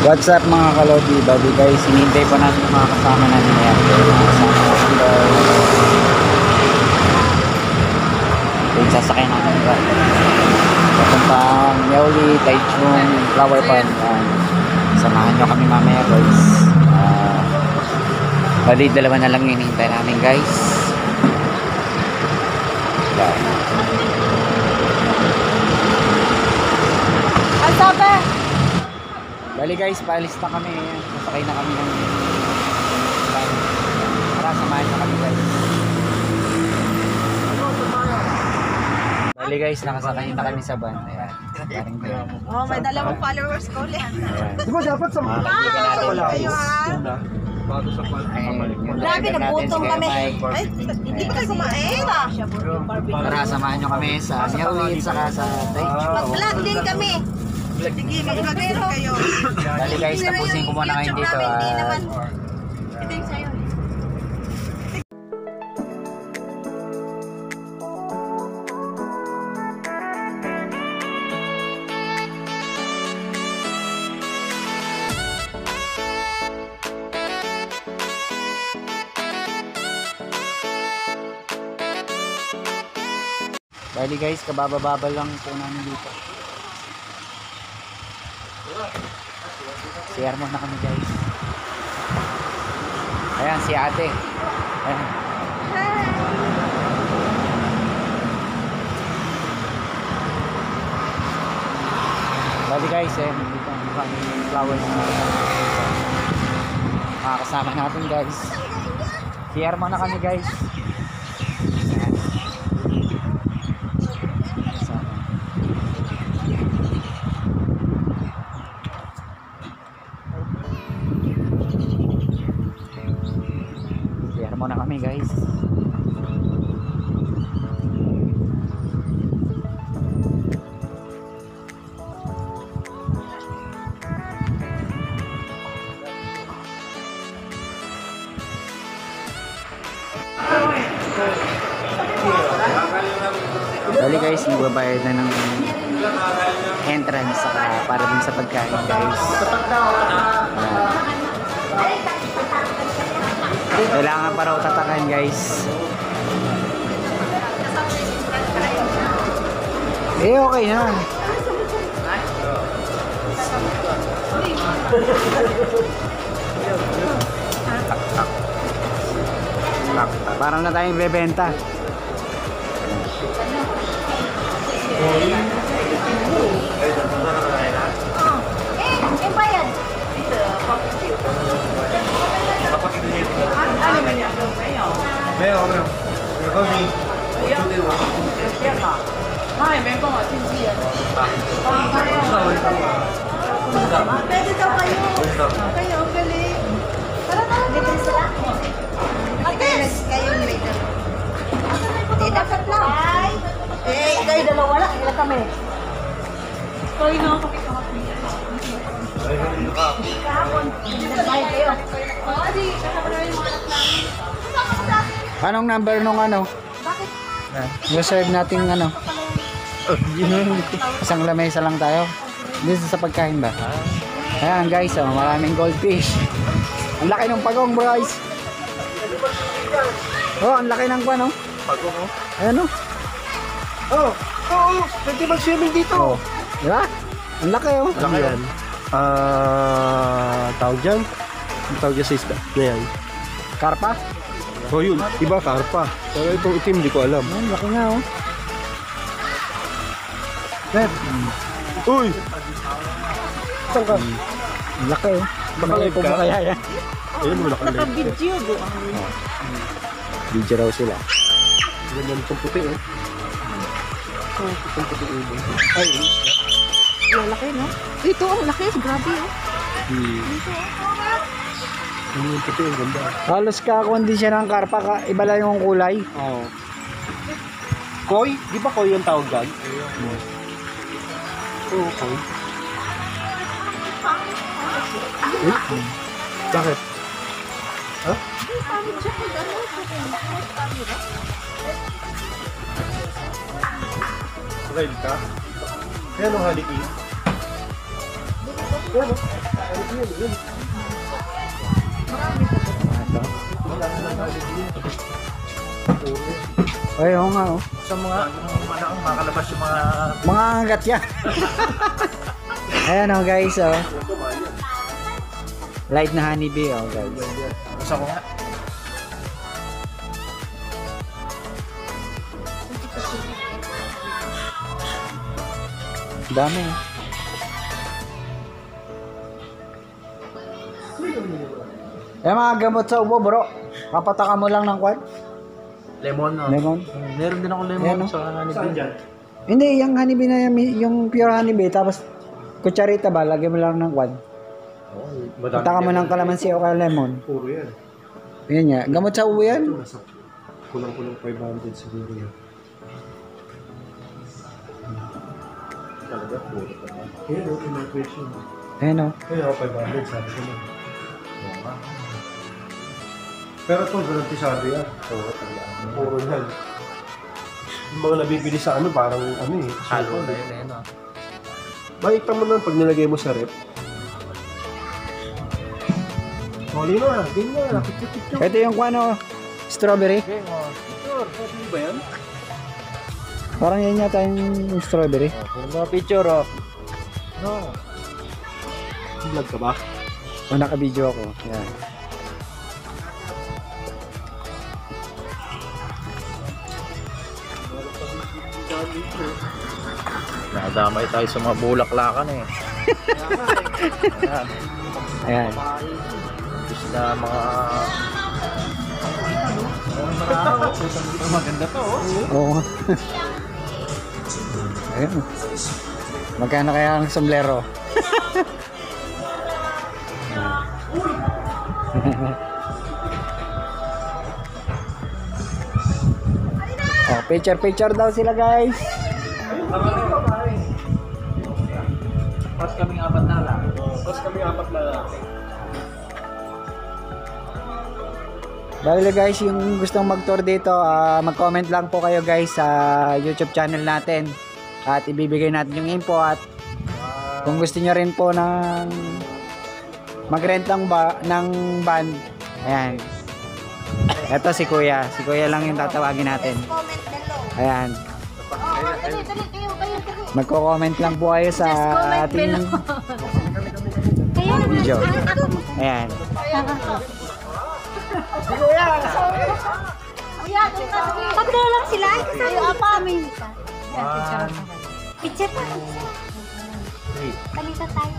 What's up mga kalodi? Bali guys, hinihintay pa natin yung mga kasama natin ngayon. Yung sasakay natin ba? Papuntang Yauli, Taichung, Flower Farm. Samahan nyo kami mamaya guys. Bali dalawa na lang yung hinihintay namin guys. Ang sabi! Bali guys, paalis na kami. Sasakay na kami ng van. Tara, samahan na kami guys. Bali guys, nakasakay na kami sa van. Ayan. Oh, may dalawang followers ko ulit. Di ba dapat sa mga kayo ha? Grabe, nagutom kami. Ay, hindi pa kayo kumain. Tara, samahan nyo kami sa Yauli, saka sa Taichung. Mag-vlog din kami. Sige, mag-vlog din kayo. Bali guys, tapusin ko muna ngayon dito. Ito yung sayo. Bali guys, kababababa lang po namin dito. CR mo na kami guys. Ayan, si ate. Ayan. Bali guys, dito ang kami flowers na makakasama natin guys. CR mo na kami guys. Muna kami guys. Bali guys, magbabayad na ng entrance para din sa pagkain guys. Kailangan pa raw tatakan guys. Okay na. Parang na tayong bebenta. Bayad. Pwede daw kayo. Kayo, ang galing. Tara na. Libre sila. Ates! Kayo may dalawa. Dapat lang. Kayo dalawa lang. Kailan kami? Kayo na ako pakita ko. Kahapon. Nagbayad kayo. Oo, di. Kasama namin yung mga anak namin. Anong number nung ano? Bakit? Reserve natin ano? Isang lamesa lang tayo. Dito sa pagkain ba? Ayan guys, maraming goldfish. Ang laki ng pagong guys. Oh, ang laki ng no? Pagong mo? Ayan oh. Pwede mag-swimming dito. Oh. Diba? Ang laki oh. Laki yan. Tawag dyan? Ang tawag dyan sa isda. Na yan. Karpa? Oh yun, iba karpa. Pero itong itim, di ko alam. Ang laki nga oh. Pep! Uy! Saan ka? Ang laki oh. Nakalive ka? Kaya yan. Ayun mo, nakalive ka. Naka-video doon. Video raw sila. Ganyan itong puti eh. Itong puti ulo. Ay, Ang laki, no? Ito, ang laki. Grabe, oh. yung puti, ang ganda. Halos kakundi siya ng karpa, iba lang yung kulay. Oo. Koi? Di ba koi yung tawag dyan? Oo, koi. Bakit? Ha? Ride ka? Ayan ang haliki. Ayan o. Ay, oo nga, oh. Sa mga makalabas yung mga... Mga hanggat yan. Ayan, oh, guys, oh. Light na honeybee, oh, guys. Gusto ko nga. Dami, oh. Eh, mga gamot sa ubo, bro. Kapataka mo lang ng kwan. Lemon, no? Lemon. Meron din ako lemon Ayan, no? sa honeybee. Hindi, yung honeybee na yung pure honeybee, tapos kutsarita ba, lagyan mo lang ng kwan. Pataka mo ng kalamansi o kaya lemon. Puro yan. Yan nga. Gamot sa ubo yan. Nasa kulang-kulang 500 siguro yan. Talaga, puro pa ba? Kaya no, in question. Ayan, oh. Kaya ako 500, sabi ko na. Oo nga. Pero ito, garantisado yan. Oo, talaga. Puro yan. Yung mga nabibili sa ano, parang ano eh. Halo na yun eh, no? Makikita mo na pag nilagay mo sa rep. Huli na, ganyan na. Nakikipit Ito yung kwan, oh. Strawberry. Okay, sure. Pwede ba yan? Parang yan yata yung strawberry. Mga picture, oh. No. Vlog ka ba? O, naka-video ako. Yan. Nadamay tayo sa mga bulaklakan eh. Ayan. Gusto na mga... Maganda to, oh. Oo. Ayan. Magkano kaya ang sombrero? Oh, picture daw sila, guys. Pas kaming apat na lang. Pas kaming apat na lang. Dahil guys, yung gustong mag-tour dito, mag-comment lang po kayo guys sa YouTube channel natin. At ibibigay natin yung info at kung gusto nyo rin po ng mag-rent ng van, ayan. Ito si Kuya. Si Kuya lang yung tatawagin natin. Comment below. Ayan. Dali, kayo. Magko-comment lang po kayo sa ating video. Ayan. Tatlo lang sila. Sayo apa, may picture pa. Talita tayo.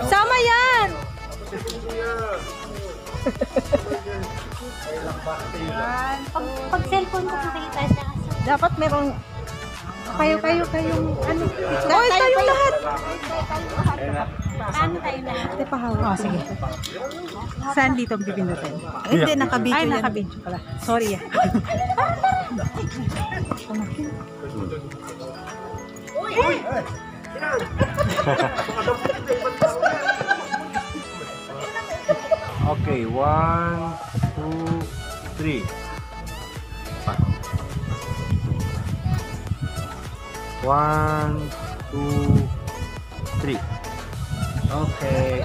Sama yan! Pag cellphone ko nakita siya. Dapat merong kayo ano. Oy, tayo lahat. Paano tayo na? Ate pahawak. Oh, sige. Saan dito ang pipindutin? Hindi, nakabidyo yan. Nakabidyo pala. Sorry ah. Okay, 1, 2, 3. 1, 2, 3. Okay.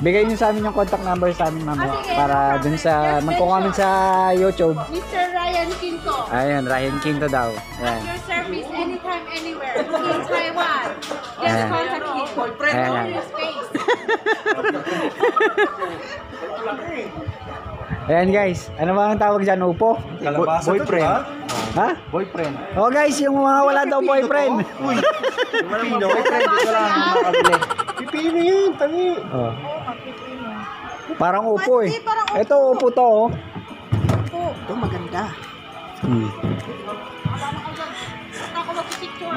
Bigay nyo sa amin yung contact number sa amin mamaya para dun sa magko-comment sa YouTube. Mr. Ryan Quinto. Ayan, Ryan Quinto daw. Ayan. Your service anytime, anywhere. In Taiwan. Just Ayan. contact him. Ayan. Your space. Ayan guys, ano ba ang tawag dyan? Upo? Boyfriend. Ha? Boyfriend. Oh guys, yung mga wala daw boyfriend. Uy, Pipino. Boyfriend, dito lang makabili. Pipino yun, tangi. Oh. Parang upo eh. Ito upo to oh. Ito maganda. Hmm. Ako mag-picture.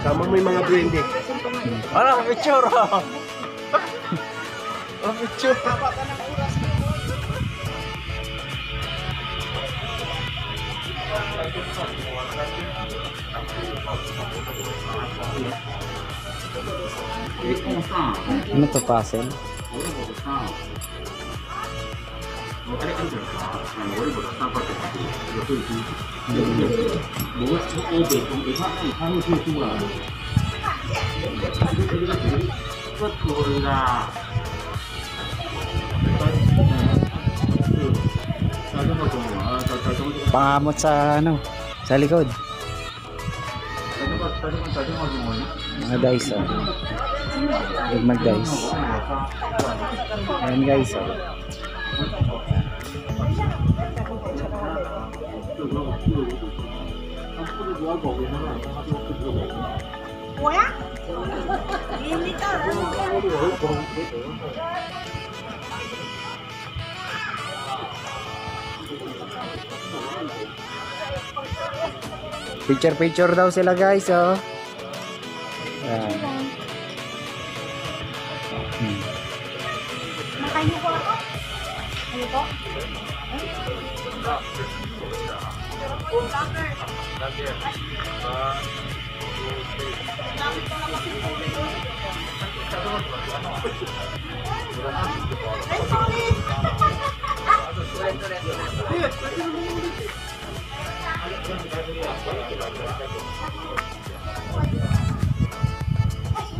Tama mo yung mga brandy. Ano, picture! Ang picture! Ano to, puzzle? Pangamot sa ano, sa likod. Mga dice, oh. Mag dice. Ayan guys, oh. Picture daw sila guys, oh. Ayan. Nakain ko ako. Ano to?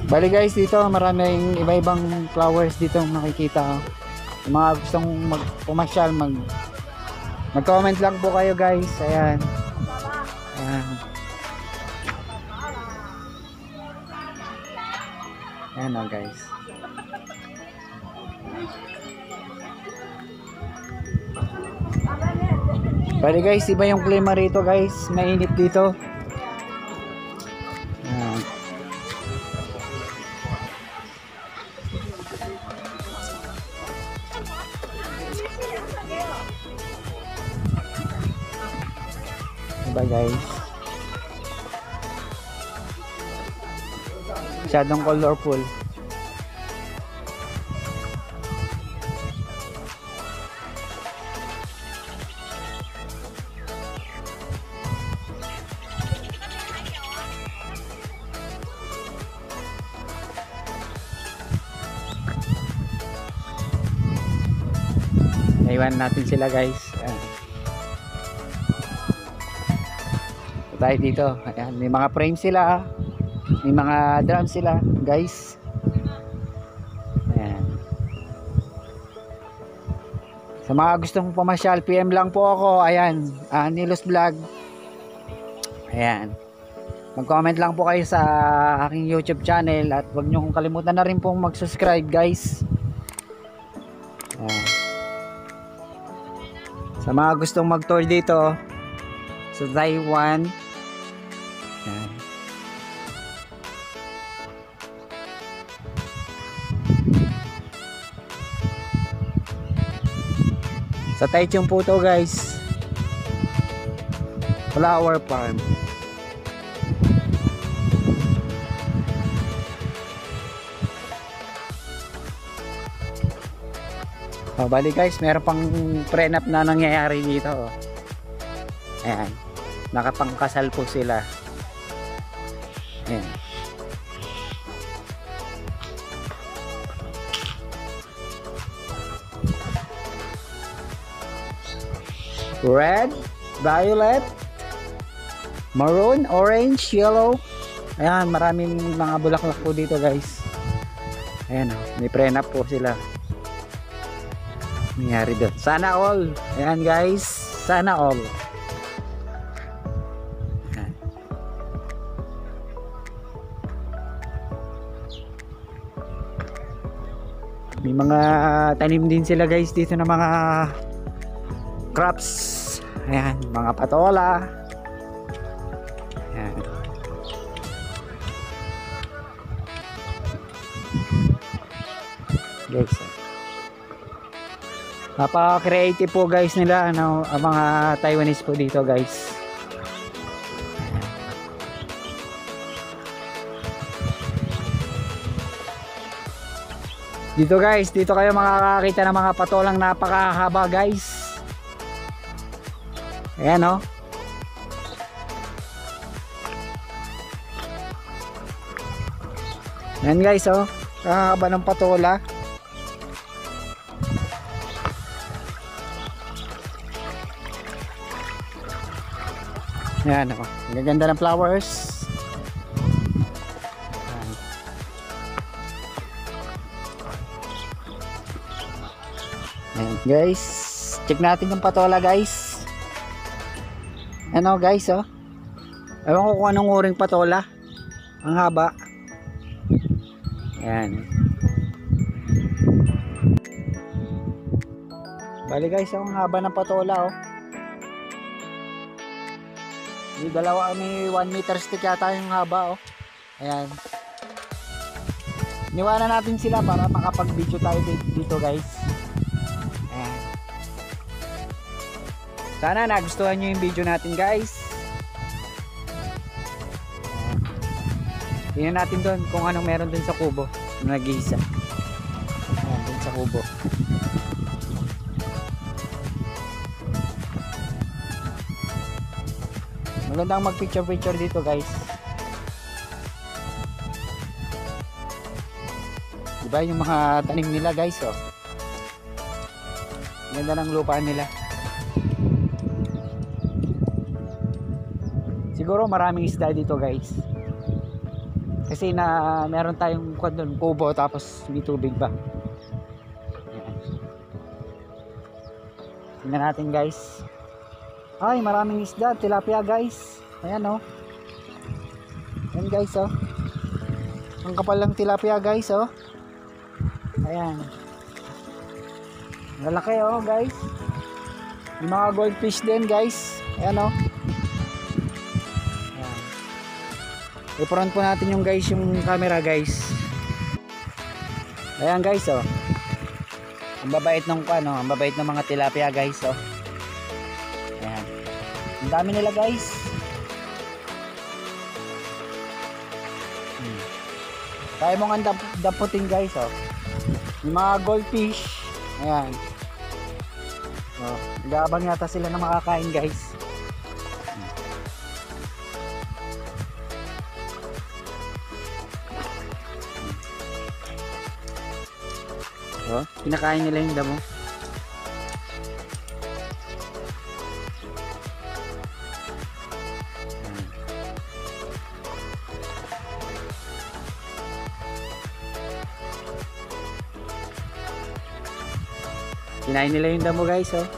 Bali guys, dito maraming iba-ibang flowers dito makikita. Yung mga gustong pumasyal, mag-comment lang po kayo guys. Ayan. Ayan. Ayan o guys. Bali guys, iba yung klima rito guys. Mainit dito. Ayan. Diba guys? Masyadong colorful. Naiwan natin sila guys. Ayan. Tayo dito. Ayan, may mga frame sila. May mga drums sila guys. Ayan. Sa mga gustong pamasyal, PM lang po ako. Ayan, Nilos Vlog. Ayan. Mag-comment lang po kayo sa aking YouTube channel. At huwag nyo kong kalimutan na rin pong mag-subscribe guys. Ayan. Sa mga gustong mag-tour dito sa Taiwan. Ayan. Sa Taichung po to guys. Flower farm. Oh, bali guys, meron pang prenup na nangyayari dito. Oh. Ayan. Nakapangkasal po sila. Ayan. Red, violet, maroon, orange, yellow. Ayan, maraming mga bulaklak po dito guys. Ayan, oh, may prenup po sila. Nangyari doon. Sana all. Ayan guys, sana all. Ayan. May mga tanim din sila guys dito na mga crops. Ayan, mga patola. Ayan. Guys, napaka-creative po guys nila, ano, ang mga Taiwanese po dito guys. Dito guys, dito kayo makakakita ng mga patolang napakahaba guys. Ayan oh. Ayan guys oh, kakahaba ng patola. Ayan oh, ang gaganda ng flowers. Ayan guys, check natin yung patola guys. Ano guys oh, ewan ko kung anong uring patola, ang haba. Ayan, bali guys, ang haba ng patola oh. May dalawa, may 1 meter stick yata yung haba oh. Ayan, niwanan natin sila para makapag video tayo dito guys. Ayan, sana nagustuhan nyo yung video natin guys. Ayan, tingnan natin doon kung anong meron dun sa kubo yung nag-iisa. Ayan, dun sa kubo. Magandang mag picture dito guys. Diba yung mga tanim nila guys oh. Ganda ng lupa nila. Siguro maraming isda dito guys. Kasi na meron tayong kubo tapos may tubig ba. Ayan. Tingnan natin guys. Ay, maraming isda, tilapia guys. Ayan oh. Ayan guys oh. Ang kapal ng tilapia guys oh. Ayan. Malaki oh guys. Yung mga goldfish din guys. Ayan oh. Ayan. I-front po natin yung guys, yung camera guys. Ayan guys oh. Ang babait ng ang babait ng mga tilapia guys oh. Ayan. Ang dami nila guys. Kaya mong daputin guys oh. Yung mga goldfish. Ayan. Oh, nag-aabang yata sila na makakain guys. Oh, kinakain nila yung damo. Kinain nila yung damo guys oh.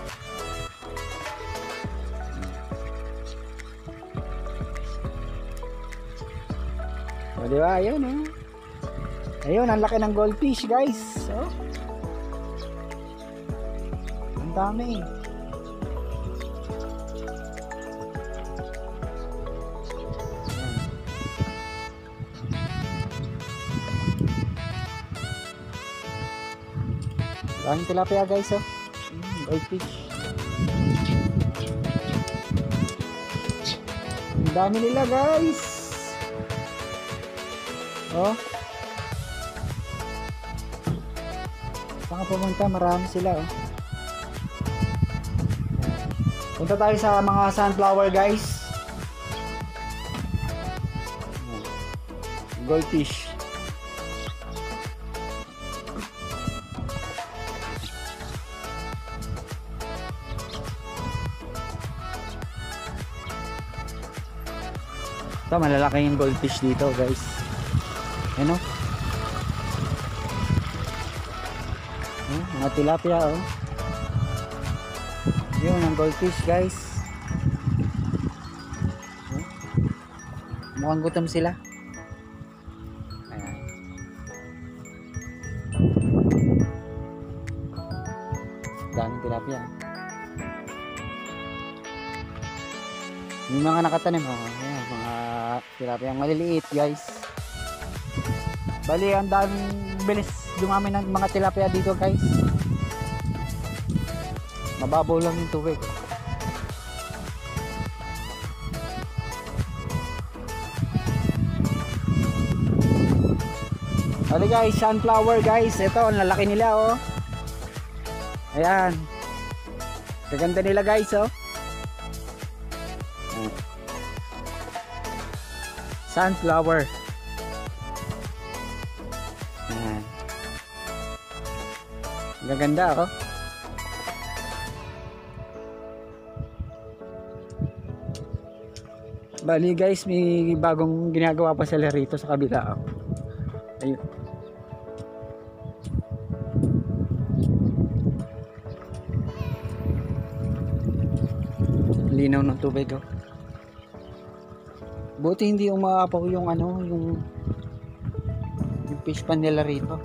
O diba, ayun oh. Ayun, ang laki ng goldfish guys oh. Ang dami. Ang tilapia guys oh. Goldfish. Ang dami nila guys. Oh. Saan pumunta? Marami sila oh. Punta tayo sa mga sunflower guys. Goldfish. Ito, malalaki yung goldfish dito guys. Ano? Mga tilapia oh. Yun ang goldfish guys. Mukhang gutom sila. Ayan. Daming tilapia. Yung mga nakatanim oh. Ayan, mga tilapia maliliit guys. Bali, ang daming bilis dumami ng mga tilapia dito guys. Mababaw lang yung tubig. Ano guys, sunflower guys. Ito, ang lalaki nila oh. Ayan. Kaganda nila guys oh. Sunflower. Ayan. Gaganda oh. Bali guys, may bagong ginagawa pa sila rito sa kabila oh. Ayun. Linaw ng tubig oh. Buti hindi umaapaw yung ano, yung fish pan nila rito.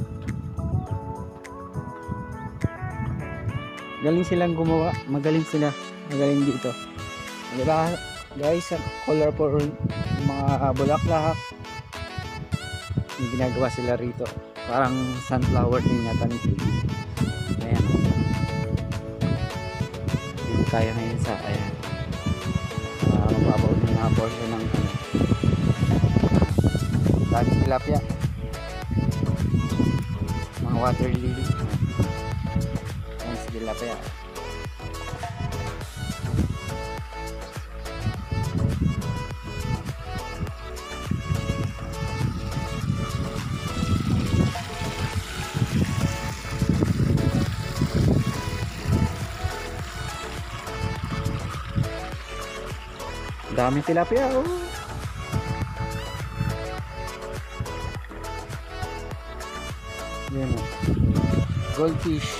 Galing silang gumawa, magaling sila, magaling dito. Diba guys, colorful mga bulaklak. Yung ginagawa sila rito. Parang sunflower din yata nito. Ayan. Dito tayo ngayon sa ayan. Mababaw din mga portion ng ano. Dami tilapia. Mga water lily. Ayan si tilapia. Dami tilapia oh. Yan oh. Goldfish.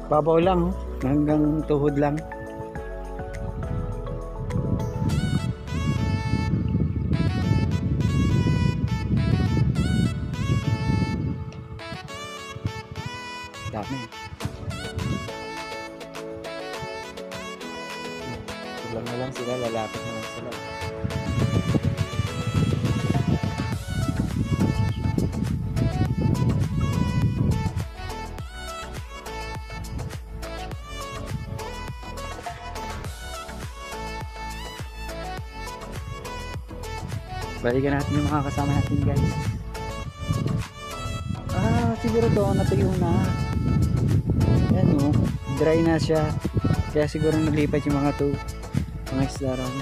Babaw lang oh. Hanggang tuhod lang. Dami. Biglang na lang sila, lalapit na lang sila. Balikan natin yung mga kasama natin guys. Siguro to natuyo na. Ayan o, dry na siya. Kaya siguro naglipat yung mga to, mga isdaran.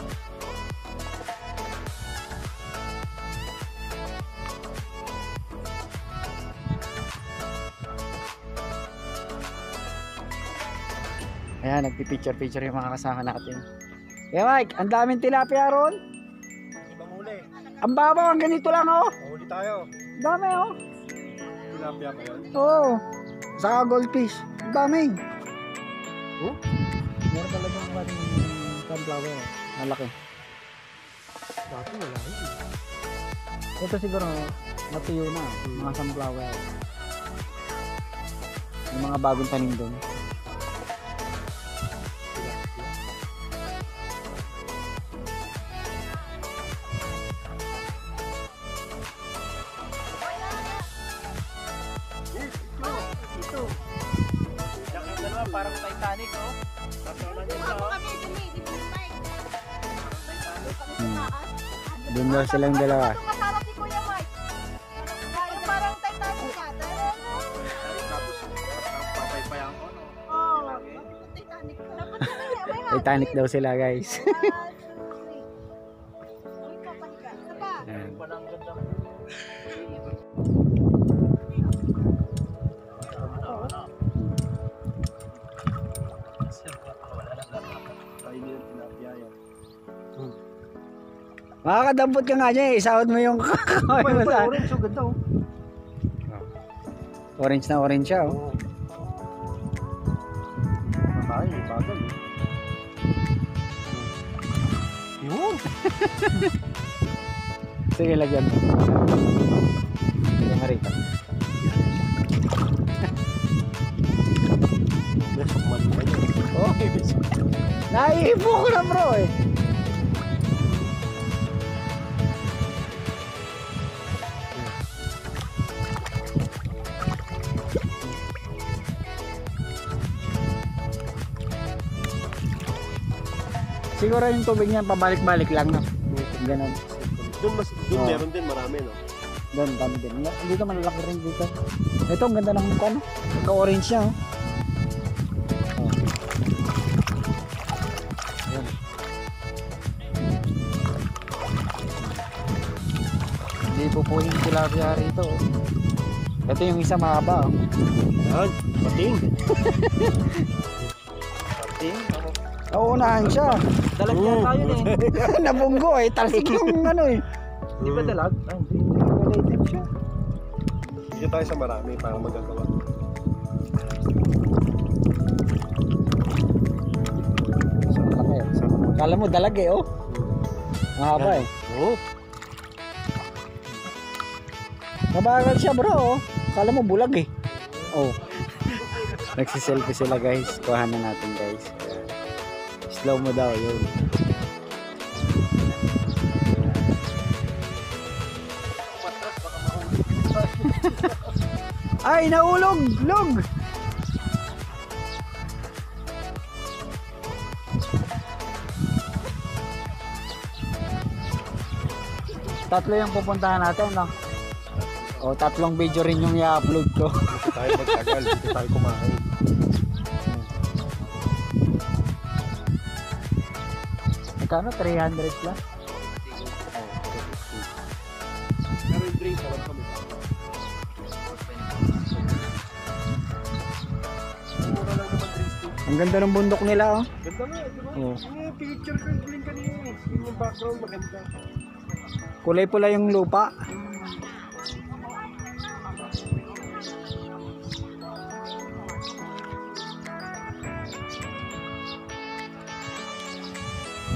Ayan, nagpipicture-picture yung mga kasama natin. Kaya Mike, ang daming tilapia ron. Ibang huli. Ang babaw, ang ganito lang oh. Mahuli tayo. Dami oh. Tilapia pa yan. Oo. Saka goldfish. Ang dami. Oh? Meron talagang maraming sunflower. Malaki. Dati wala yun. Ito siguro natuyo na. Mga sunflower. Yung mga bagong tanim doon. Parang Titanic, oh. Doon daw silang dalawa. Masarap si Kuya Mike. Parang Titanic ka. Tapos, papaypayan ko, no? Oo. Titanic ka. Titanic daw sila guys. Ayan. Walang ganda. Makakadampot ka nga niya eh. Isahod mo yung kakawin mo sa... Orange, so ganda oh. Orange na orange siya oh. Matay, bagal eh. Yun! Sige, lagyan mo. Lagyan mo rito. Besok mali pa yun. Okay, besok. Naiipo ko na bro eh. Siguro yung tubig niya pabalik-balik lang, no? Ganun. Doon Oo. meron din marami, no? Doon, dami din. Dito malalaki rin dito. Ito, ang ganda ng ano. Nagka-orange siya, oh. Oh. Ayan. Hindi po po yung tilapia rito, oh. Ito yung isa mahaba, oh. Yan, pating. Nauunahan siya. Dalag yan tayo na eh. Nabunggo eh. Talsik yung ano eh. Di ba dalag? Ay, hindi. Related siya. Dito tayo sa marami para magagawa. Laki, oh. Kala mo dalag eh, oh. Mahaba eh. Oo. Mabagal siya bro, oh. Kala mo bulag eh. Oh. Nagsiselfie sila guys. Kuhanan natin guys. Slow mo daw yun. Ay, naulog! Log! Tatlo yung pupuntahan natin, no? O, tatlong video rin yung i-upload ko. Dito tayo magtagal. Dito tayo kumain. Magkano? 300 plus? Pero yung drinks, alam kami. Mura lang naman drinks dito. Ang ganda ng bundok nila, oh. Ganda nga, di ba? Oo. Yung picture ko yung kanina. Yung background maganda. Kulay pula yung lupa.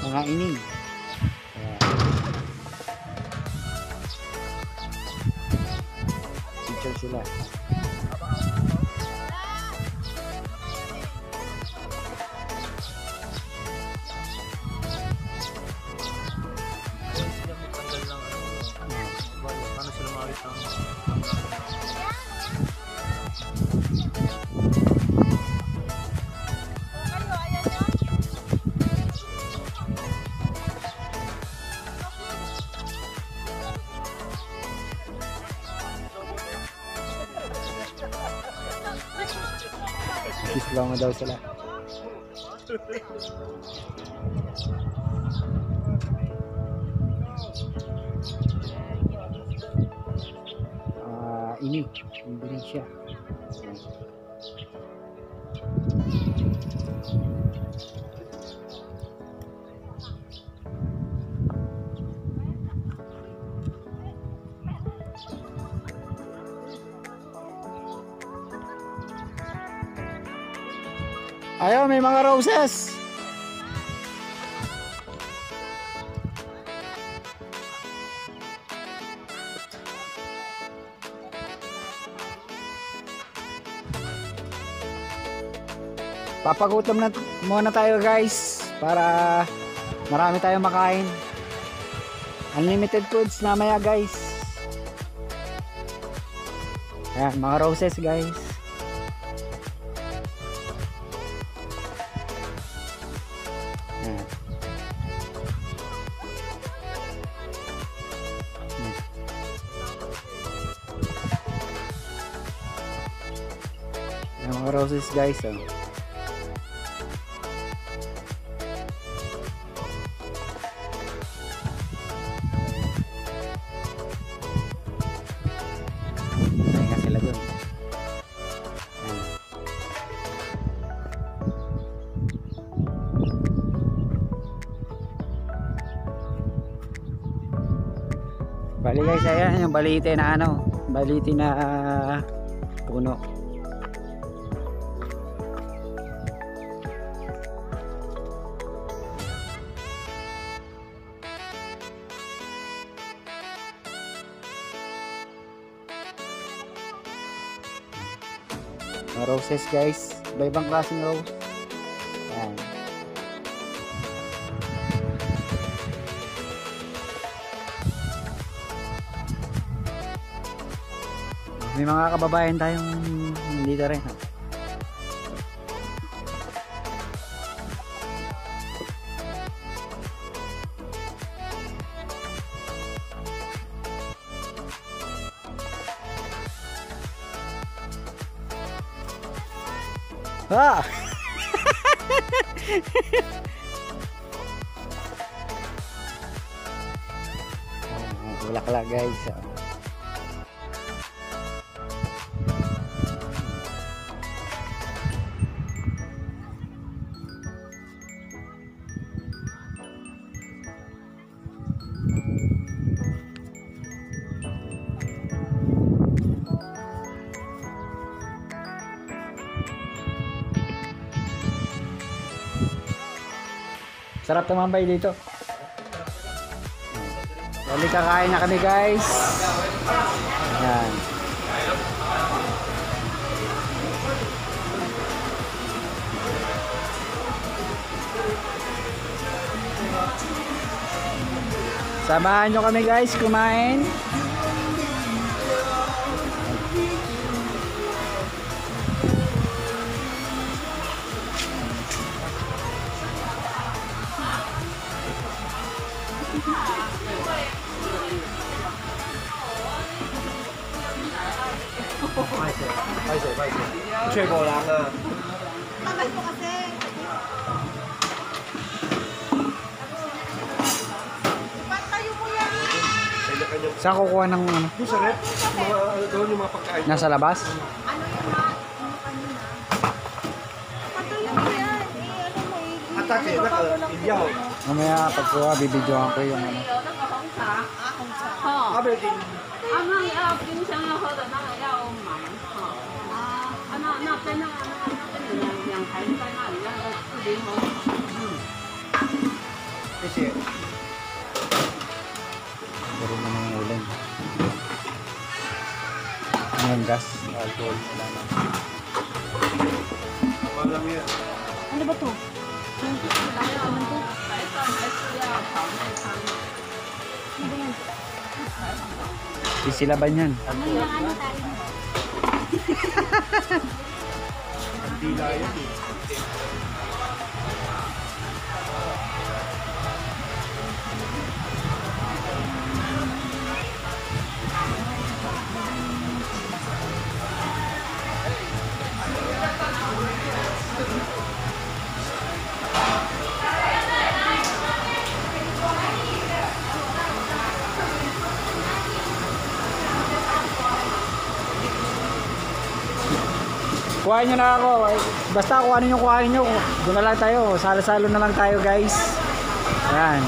Mga ining. Picture sila. Paano sila makakit ng... Isla mo daw sila. Ini Indonesia. Ayo, may mga roses. Papagutom na muna tayo guys para marami tayong makain. Unlimited foods namaya guys. Ayan, mga roses guys. Ayan. Ayan, mga roses guys, oh. Pahinga sila dun. Ayan. Bali guys, ayan yung balite na ano, balite na puno. Mga roses guys, iba-ibang klaseng rose. Ayan. May mga kababayan tayong nandito rin. Ah! Bulaklak guys. Sarap tumambay dito. Bali kakain na kami guys. Yan. Samahan nyo kami guys kumain. Chơi bò lang à. Tagal mo kasi. Pantayo mo yan. Saan kukuha ng ano? Doon sa rep, mga doon yung mga pagkain. Nasa labas? Ano kanina? Pantayo mo yan. Ano mo Atake, naka-ilyaw. Mamaya pagkuha, bibidyohan ko yung ano. 哦， Abe, din. 啊，那要冰箱要喝的那个要买哈。那在那两台在那里那个40盒。谢谢。 Pero naman yung ulan. Ang gas. Alcohol. Wala na. Walang yan. Ano ba to? 白饭还是要炒内汤。 Sisilaban yan. Ang dila yan eh. Kuhain nyo na ako. Basta kung ano yung kuhain nyo, doon na lang tayo. Salo-salo na lang tayo guys. Ayan.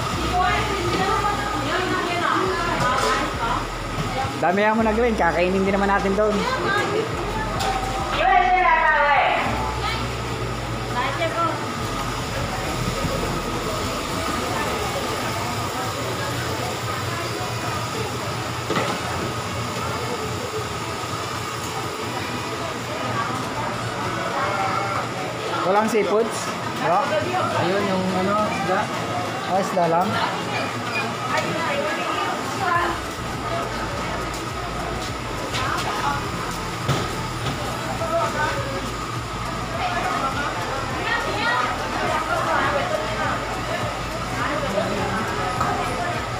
Damihan mo na gawin. Kakainin din naman natin doon. Walang seafoods? Wala. Ayun yung ano, isda. Ah, isda lang.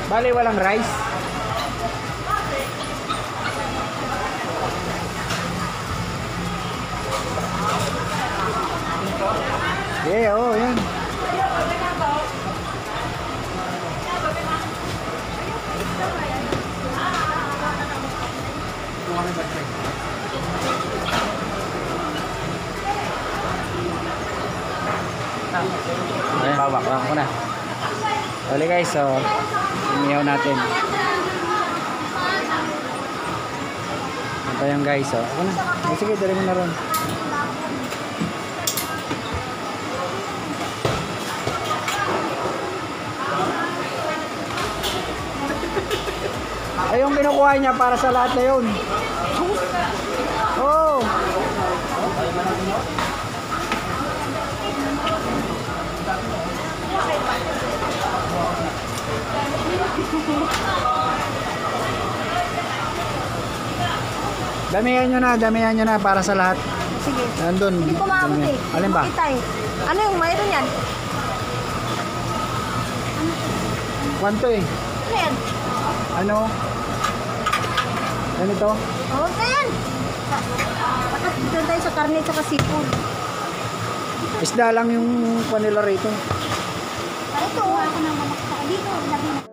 Bali, walang rice. Yeah, oh, yan. Ayan, babaklang ko na. Bali guys, so inihaw natin. Ito yung guys, so ako na. Sige, dali mo na ron. Ay, yung kinukuha niya para sa lahat na yun. Oh. Damihan nyo na para sa lahat. Sige. Nandun. Hindi ko maabot eh. Alin ba? Makita eh. Ano yung mayroon yan? Kwanto eh. Ano yan? Ano? Ganito? Huwag na yan. Tapos doon tayo sa karne at seafood. Isda lang yung panila rito. Ito, ako nang mamaksa. Dito, lagi na.